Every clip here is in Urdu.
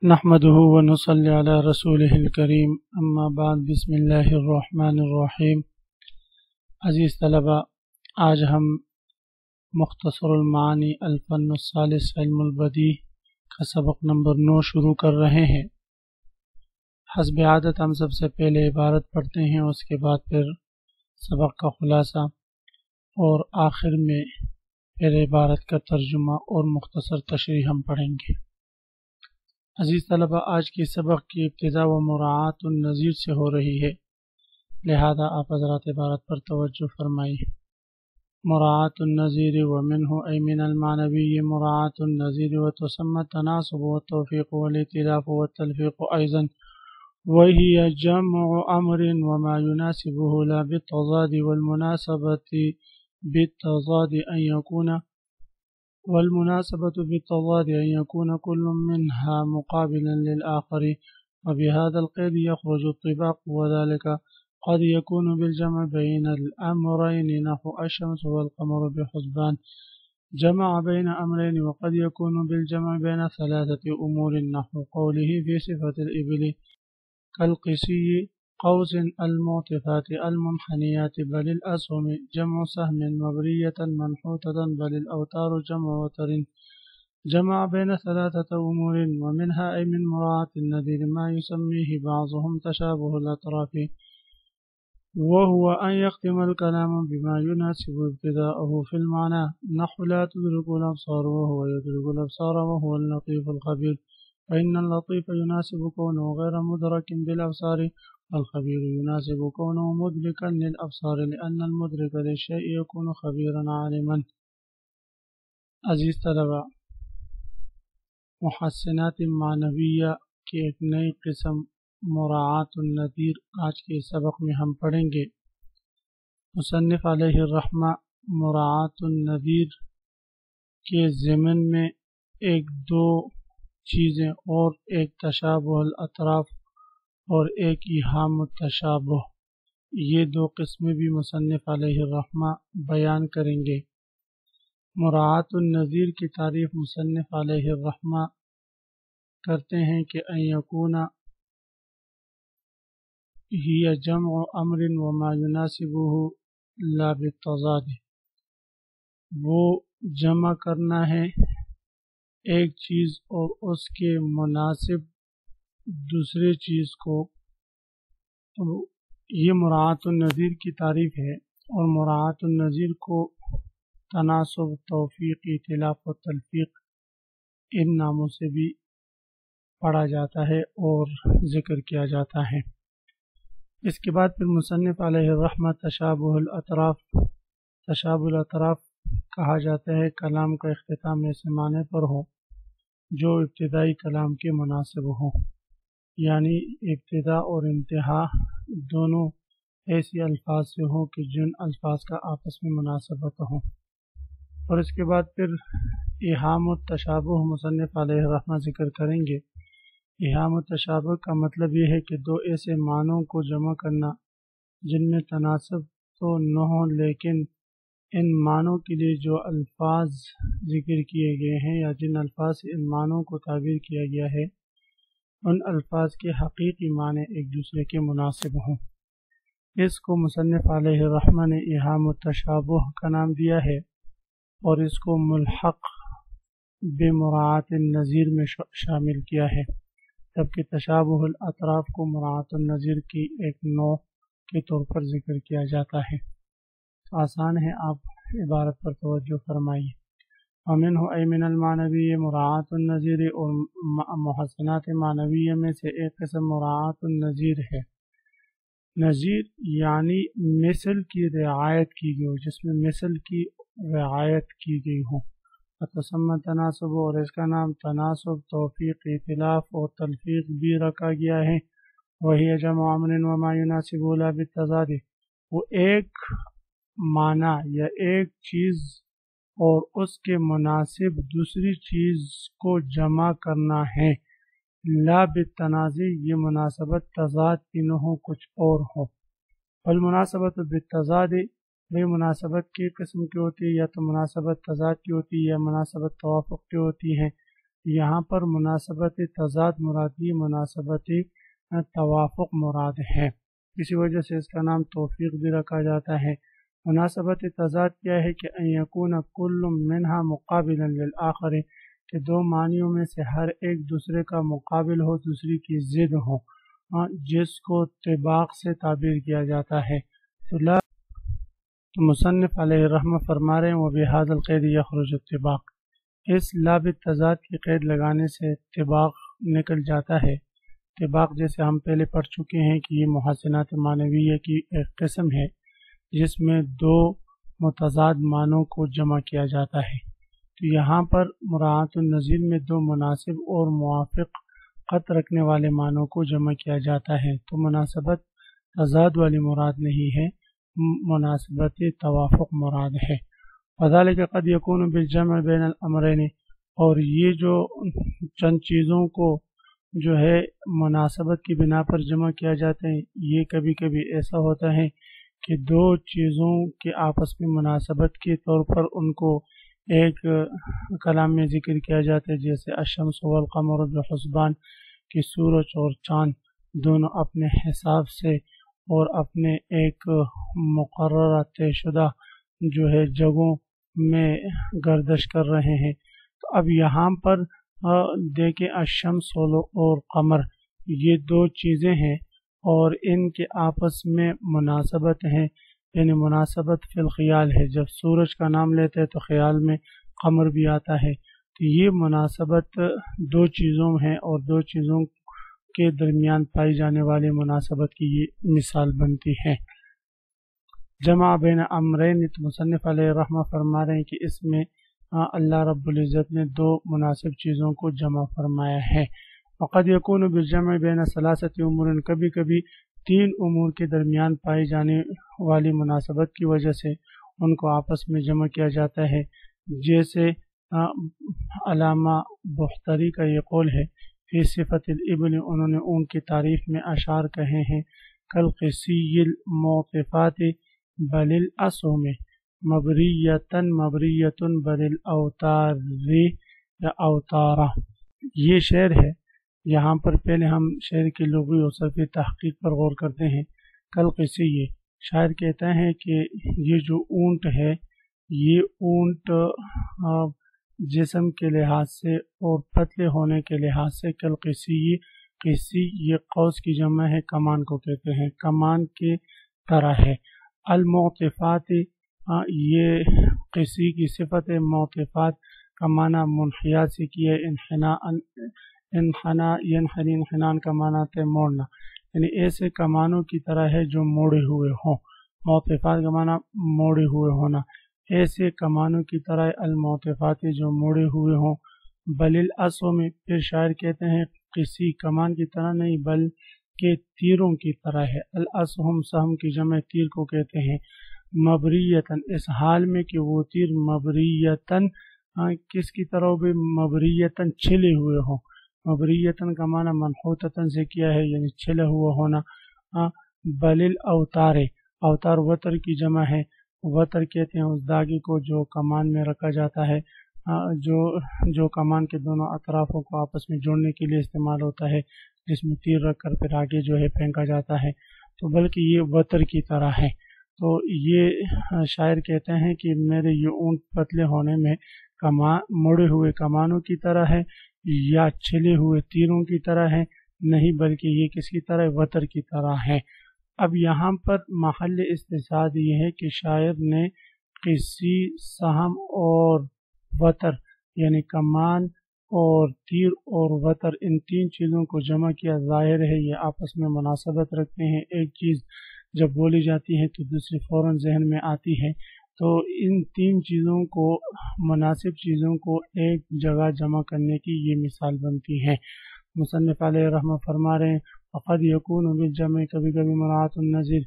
نحمده ونصلي على رسوله الكريم اما بعد بسم اللہ الرحمن الرحیم۔ عزیز طلبہ، آج ہم مختصر المعانی الفن الثالث علم البدیع کا سبق نمبر 9 شروع کر رہے ہیں۔ حسب عادت ہم سب سے پہلے عبارت پڑھتے ہیں، اس کے بعد پھر سبق کا خلاصہ اور آخر میں پھر عبارت کا ترجمہ اور مختصر تشریح ہم پڑھیں گے۔ عزیز طلبہ، آج کی سبق کی ابتدا و مراعات النظیر سے ہو رہی ہے، لہذا آپ حضرات عبارت پر توجہ فرمائیے۔ مراعات النظیر ومنہ ای من المعنوی مراعات النظیر وتسمى التناسب والتوفیق والائتلاف والتلفیق ایضا وهي جمع امر وما يناسبه لا بالتضاد والمناسبة بالتضاد أن يكون كل منها مقابلا للآخر، وبهذا القيد يخرج الطباق، وذلك قد يكون بالجمع بين الأمرين نحو الشمس والقمر بحسبان جمع بين أمرين، وقد يكون بالجمع بين ثلاثة أمور نحو قوله في صفة الإبل كالقسي قوس المعطفات المنحنيات بل الأسهم جمع سهم مبرية منحوتة بل الأوتار جمع وتر جمع بين ثلاثة أمور، ومنها أي من مراعاة النذير ما يسميه بعضهم تشابه الأطراف، وهو أن يختم الكلام بما يناسب ابتداءه في المعنى نحو لا تدرك الأبصار وهو يدرك الأبصار وهو اللطيف الخبير، فإن اللطيف يناسب كونه غير مدرك بالأبصار، والخبير يناسب كونه مدركا للأبصار لأن المدرك للشيء يكون خبيرا عالما۔ عزیز طلبہ، محسنات معنویہ کی ایک نئی قسم مراعات النظیر آج کے سبق میں ہم پڑھیں گے۔ مصنف علیہ الرحمہ مراعات النظیر کے ضمن میں ایک دو چیزیں اور ایک تشابہ الاطراف اور ایک ایہام التشابہ، یہ دو قسمیں بھی مصنف علیہ الرحمہ بیان کریں گے۔ مراعات النظیر کی تعریف مصنف علیہ الرحمہ کرتے ہیں کہ ان یکون ہی جمع امر وما يناسبه لا بالتضاد، وہ جمع کرنا ہے ایک چیز اور اس کے مناسب دوسرے چیز کو، تو یہ مراعات النظیر کی تعریف ہے۔ اور مراعات النظیر کو تناسب، توفیق، ائتلاف و تلفیق ان ناموں سے بھی پڑھا جاتا ہے اور ذکر کیا جاتا ہے۔ اس کے بعد پھر مصنف علیہ الرحمہ تشابہ الاطراف کہا جاتا ہے کلام کا اختتام ایسے معنی پر ہو جو ابتدائی کلام کے مناسب ہو، یعنی ابتدا اور انتہا دونوں ایسی الفاظ سے ہوں کہ جن الفاظ کا آپس میں مناسبت ہو۔ اور اس کے بعد پھر ایہام التشابہ مصنف علیہ الرحمہ ذکر کریں گے۔ ایہام التشابہ کا مطلب یہ ہے کہ دو ایسے معنوں کو جمع کرنا جن میں تناسب تو نہ ہو، لیکن ان معنوں کے لیے جو الفاظ ذکر کیے گئے ہیں یا جن الفاظ سے ان معنوں کو تعبیر کیا گیا ہے، ان الفاظ کے حقیقی معنی ایک دوسرے کے مناسب ہوں۔ اس کو مصنف علیہ الرحمہ نے ایہام التشابہ کا نام دیا ہے، اور اس کو ملحق بمراعات النظیر میں شامل کیا ہے، جبکہ تشابہ الاطراف کو مراعات النظیر کی ایک نوع کے طور پر ذکر کیا جاتا ہے۔ آسان ہے، آپ عبارت پر توجہ فرمائیے۔ ومنہ ای من المعنوی مراعات النظیر، اور محسنات معنویہ میں سے ایک قسم مراعات النظیر ہے۔ نظیر یعنی مثل کی رعایت کی گئی ہو، جس میں مثل کی رعایت کی گئی ہو۔ تسمى تناسب، اور اس کا نام تناسب، توفیق، ائتلاف اور تلفیق بھی رکھا گیا ہے۔ وہی جمع امر وما يناسب لا بالتضاد، وہ ایک معنی یا ایک چیز اور اس کے مناسب دوسری چیز کو جمع کرنا ہے، لا بالتنازع، یہ مناسبت تضاد کی نہ ہو، کچھ اور ہو۔ والمناسبت بالتضاد، یہ مناسبت کی قسم کی ہوتی ہے، یا تو مناسبت تضاد کی ہوتی ہے یا مناسبت توافق کی ہوتی ہے۔ یہاں پر مناسبت تضاد مرادی مناسبت توافق مراد ہے، اسی وجہ سے اس کا نام توفیق بھی رکھا جاتا ہے۔ مناسبت تضاد کیا ہے کہ ان یکون کل منہا مقابلا للآخر، کہ دو معنیوں میں سے ہر ایک دوسرے کا مقابل ہو، دوسری کی ضد ہو، جس کو طباق سے تعبیر کیا جاتا ہے۔ تو مصنف علیہ الرحمہ فرما رہے ہیں وَبِهَذَا الْقَيْدِ يَخْرُجُ الطِّبَاق، اس لاب تضاد کی قید لگانے سے طباق نکل جاتا ہے۔ طباق جیسے ہم پہلے پڑھ چکے ہیں کہ یہ محسنات معنویہ کی ایک قسم ہے جس میں دو متضاد معنوں کو جمع کیا جاتا ہے۔ تو یہاں پر مراعات النظیر میں دو مناسب اور موافقت رکھنے والے معنوں کو جمع کیا جاتا ہے، تو مناسبت تضاد والی مراد نہیں ہے، مناسبت توافق مراد ہے۔ وذلك قد يكون بالجمع بین الامرین، اور یہ جو چند چیزوں کو جو ہے مناسبت کی بنا پر جمع کیا جاتا ہے، یہ کبھی کبھی ایسا ہوتا ہے کہ دو چیزوں کے آپس میں مناسبت کے طور پر ان کو ایک کلام میں ذکر کیا جاتا ہے، جیسے الشمس والقمر بحسبان، کہ سورج اور چاند دونوں اپنے حساب سے اور اپنے ایک مقررہ طے شدہ جو ہے جگہوں میں گردش کر رہے ہیں۔ تو اب یہاں پر دیکھیں الشمس اور قمر یہ دو چیزیں ہیں اور ان کے آپس میں مناسبت ہے، یعنی مناسبت فی الخیال ہے، جب سورج کا نام لیتے ہیں تو خیال میں قمر بھی آتا ہے، تو یہ مناسبت دو چیزوں ہے اور دو چیزوں کے درمیان پائی جانے والی مناسبت کی یہ مثال بنتی ہے۔ جمع بین امرین، تو مصنف علیہ الرحمہ فرما رہے ہیں کہ اس میں اللہ رب العزت نے دو مناسب چیزوں کو جمع فرمایا ہے۔ وقد یکون بالجمع بین ثلاثۃ امور، کبھی کبھی تین امور کے درمیان پائی جانے والی مناسبت کی وجہ سے ان کو آپس میں جمع کیا جاتا ہے، جیسے علامہ بختری کا یہ قول ہے فی صفت الابل، انہوں نے اون کی تعریف میں اشعار کہے ہیں کالقسی الموقفات بل الاسهم مبریتن مبریتن بل الاوتار یا اوتارا۔ یہ شعر ہے، یہاں پر پہلے ہم شعر کی لغوی اور صرفی تحقیق پر غور کرتے ہیں۔ کالقسی، شاعر کہتا ہے کہ یہ جو اونٹ ہے، یہ اونٹ جسم کے لحاظ سے اور پتلے ہونے کے لحاظ سے کالقسی، قسی یہ قوس کی جمع ہے، کمان کو کہتے ہیں، کمان کے طرح ہے۔ المعطفات، یہ قسی کی صفت ہے، معطفات کا معنی منحیات سے کیا ہے، ینحنی انحنان کا معنی ہے موڑنا، یعنی ایسے کمانوں کی طرح ہے جو موڑے ہوئے ہوں، معطفات کا معنی موڑے ہوئے ہونا، ایسے کمانوں کی طرح المعطفات جو موڑے ہوئے ہوں۔ بل الاسهم، پھر شاعر کہتے ہیں قسی کمان کی طرح نہیں بلکہ تیروں کی طرح ہے، الاسهم سہم کی جمع تیر کو کہتے ہیں، مبریتن اس حال میں کہ وہ تیر مبریتن کس کی طرح بھی مبریتن چھلے ہوئے ہوں، مبریتن کا معنی منحوتتن سے کیا ہے یعنی چھلا ہوا ہونا۔ بل الاوتار، اوتار وتر کی جمع ہے، وتر کہتے ہیں اس داغے کو جو کمان میں رکھا جاتا ہے، جو کمان کے دونوں اطرافوں کو آپس میں جوڑنے کے لیے استعمال ہوتا ہے، جس میں تیر رکھ کر پھر آگے جو ہے پھینکا جاتا ہے، تو بلکہ یہ وتر کی طرح ہے۔ تو یہ شاعر کہتے ہیں کہ میرے یہ اونٹ پتلے ہونے میں مڑے ہوئے کمانوں کی طرح ہے یا چھلے ہوئے تیروں کی طرح ہے، نہیں بلکہ یہ کس کی طرح وتر کی طرح ہے۔ اب یہاں پر محل استشہاد یہ ہے کہ شاعر نے قسی، سہم اور وتر یعنی کمان اور تیر اور وتر ان تین چیزوں کو جمع کیا، ظاہر ہے یہ آپس میں مناسبت رکھتے ہیں، ایک چیز جب بولی جاتی ہے تو دوسری فوراً ذہن میں آتی ہے، تو ان تین چیزوں کو مناسب چیزوں کو ایک جگہ جمع کرنے کی یہ مثال بنتی ہے۔ مصنف علیہ الرحمہ فرما رہے ہیں وقد یکون بالجمع، کبھی کبھی مراعات النظیر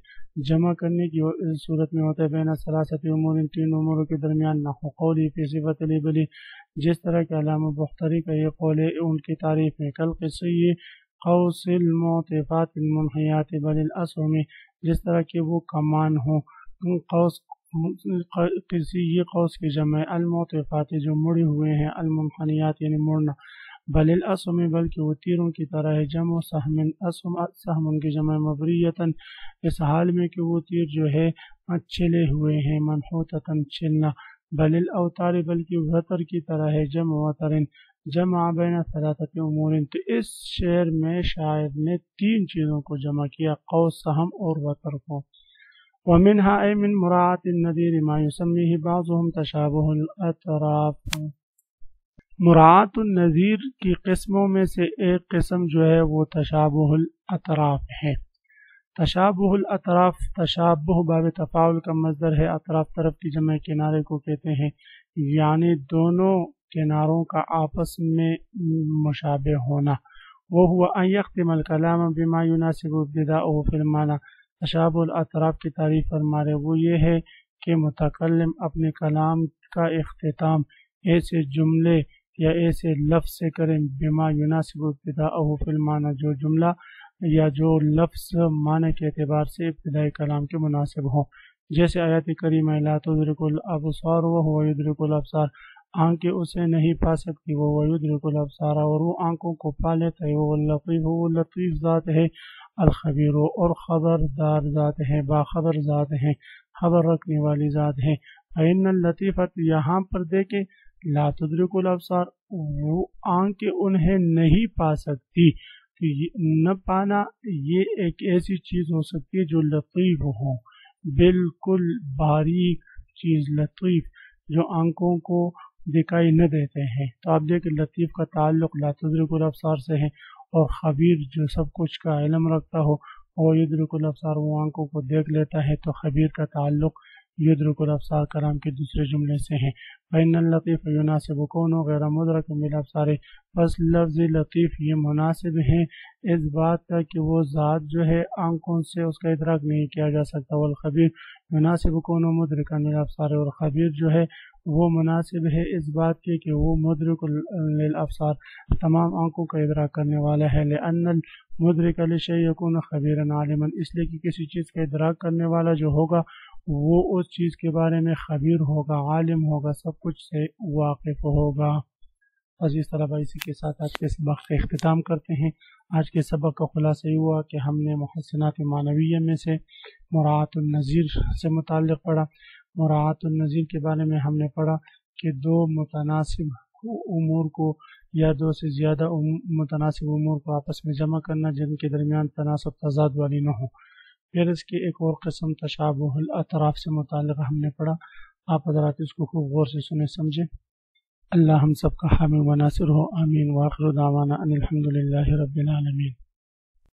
جمع کرنے کی صورت میں ہوتا ہے بین ثلاثۃ امور، تین امور کے درمیان، نحو قولی فی صفت الابل، جس طرح کہ علامہ بختری کا یہ قول ہے ان کی تعریف میں کالقسی قوس المعطفات المنحیات بل الاسهم، جس طرح کہ وہ کمان ہوں، قوس کسی یہ قوس کی جمع المعطفات جو مڑے ہوئے ہیں، المنحنیات یعنی مڑنا، بل الاسم بلکہ وہ تیروں کی طرح ہے، جمع سہم اسم سہم کی جمع مبریتاً اس حال میں کہ وہ تیر جو ہے چھلے ہوئے ہیں، منحوتاً چھلنا، بل الاوتار بلکہ وتر کی طرح ہے، جمع وتر جمع بین ثلاثت امور۔ تو اس شعر میں شاعر نے تین چیزوں کو جمع کیا، قوس، سہم اور وتر کو۔ ومنها أي من مراعاة النذير ما يسميه بعضهم تشابه الأطراف۔ مراعاة النذیر کی قسموں میں سے ایک قسم جو ہے وہ تشابہ الاطراف ہے۔ تشابہ الاطراف، تشابہ باب تفاعل کا مصدر ہے، اطراف طرف کی جمع کنارے کو کہتے ہیں، یعنی دونوں کناروں کا آپس میں مشابہ ہونا۔ وهو أن يختم الكلام بما يناسب ابتداءه في المعنى۔ تشابہ الاطراف کی تعریف فرما رہے وہ یہ ہے کہ متکلم اپنے کلام کا اختتام ایسے جملے یا ایسے لفظ سے کریں، بما يناسب ابتداءه في المعنى، جو جملہ یا جو لفظ معنی کے اعتبار سے ابتدائی کلام کے مناسب ہو، جیسے آیت کریمہ لا تدرک الابصار وهو يدرك الابصار، آنکھیں اسے نہیں پا سکتی، وہ يدرك الابصار، اور وہ آنکھوں کو پا لیتا ہے، وہ لطیف، وہ لطیف ذات ہے، الخبیر، اور خبردار ذات ہے، باخبر ذات ہے، خبر رکھنے والی ذات ہے۔ فإن اللطیفۃ، یہاں پر دیکھیں لا تدرک الابصار، وہ آنکھیں انہیں نہیں پا سکتی، تو نہ پانا یہ ایک ایسی چیز ہو سکتی ہے جو لطیف ہو، بالکل باریک چیز، لطیف جو آنکھوں کو دکھائی نہ دیتے ہیں۔ تو آپ دیکھیں لطیف کا تعلق لا تدرک الابصار سے ہے، اور خبیر جو سب کچھ کا علم رکھتا ہو، وہ یدرک الابصار، وہ آنکھوں کو دیکھ لیتا ہے، تو خبیر کا تعلق یدرک الابصار کلام کے دوسرے جملے سے ہے۔ فإن اللطیف يناسب كونه غیر مدرک بالابصار، بس لفظ لطیف یہ مناسب ہے اس بات کا کہ وہ ذات جو ہے آنکھوں سے اس کا ادراک نہیں کیا جا سکتا، والخبیر يناسب كونه مدرکا للابصار، اور خبیر جو ہے وہ مناسب ہے اس بات کے کہ وہ مدرک للابصار، تمام آنکھوں کا ادراک کرنے والا ہے، لأن المدرک للشیء یکون خبیرا عالما، اس لیے کہ کسی چیز کا ادراک کرنے والا جو ہوگا وہ اس چیز کے بارے میں خبیر ہوگا، عالم ہوگا، سب کچھ سے واقف ہوگا۔ عزیز طلبہ، اسی کے ساتھ آج کے سبق کا اختتام کرتے ہیں۔ آج کے سبق کا خلاصہ یہ ہوا کہ ہم نے محسنات معنویہ میں سے مراعاۃ النظیر سے متعلق پڑھا۔ مراعاۃ النظیر کے بارے میں ہم نے پڑھا کہ دو متناسب امور کو یا دو سے زیادہ متناسب امور کو آپس میں جمع کرنا جن کے درمیان تناسب تضاد والی نہ ہو۔ پھر اس کی ایک اور قسم تشابہ الاطراف سے متعلق ہم نے پڑھا۔ آپ حضرات اس کو خوب غور سے سنیں سمجھیں۔ اللہ ہم سب کا حامی و ناصر ہو، آمین۔ وآخر دعوانا ان الحمد للہ رب العالمین۔